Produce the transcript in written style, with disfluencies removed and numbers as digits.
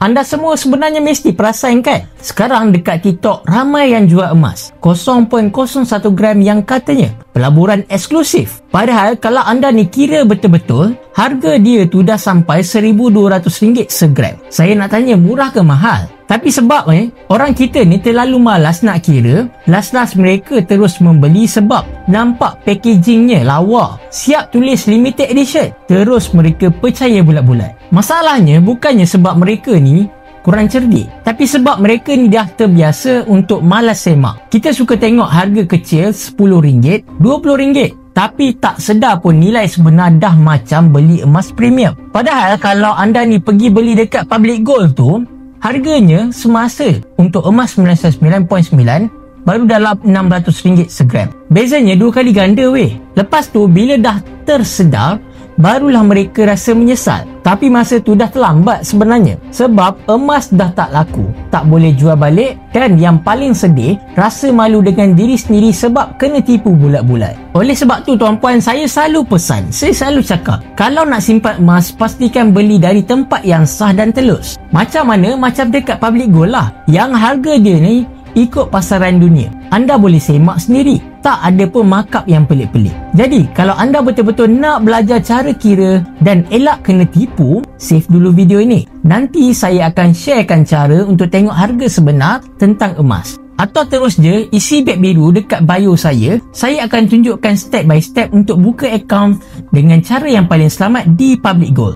Anda semua sebenarnya mesti perasan kan? Sekarang dekat TikTok ramai yang jual emas 0.01 gram yang katanya pelaburan eksklusif. Padahal kalau anda ni kira betul-betul, harga dia tu dah sampai RM1,200 segram. Saya nak tanya, murah ke mahal? Tapi sebab orang kita ni terlalu malas nak kira, last mereka terus membeli sebab nampak packagingnya lawa, siap tulis limited edition. Terus mereka percaya bulat-bulat. Masalahnya bukannya sebab mereka ni kurang cerdik, tapi sebab mereka ni dah terbiasa untuk malas semak. Kita suka tengok harga kecil RM10, RM20, tapi tak sedar pun nilai sebenar dah macam beli emas premium. Padahal kalau anda ni pergi beli dekat Public Gold tu, harganya semasa untuk emas 99.9 baru dalam RM600 segram. Bezanya 2 kali ganda weh. Lepas tu bila dah tersedar, barulah mereka rasa menyesal. Tapi masa tu dah terlambat sebenarnya. Sebab emas dah tak laku, tak boleh jual balik, dan yang paling sedih, rasa malu dengan diri sendiri sebab kena tipu bulat-bulat. Oleh sebab tu tuan-puan, saya selalu pesan, saya selalu cakap, kalau nak simpan emas, pastikan beli dari tempat yang sah dan telus. Macam mana? Macam dekat Public Gold lah, yang harga dia ni ikut pasaran dunia. Anda boleh semak sendiri, tak ada pun markup yang pelik-pelik. Jadi kalau anda betul-betul nak belajar cara kira dan elak kena tipu, save dulu video ini. Nanti saya akan sharekan cara untuk tengok harga sebenar tentang emas. Atau terus je isi beg biru dekat bio saya akan tunjukkan step by step untuk buka akaun dengan cara yang paling selamat di Public Gold.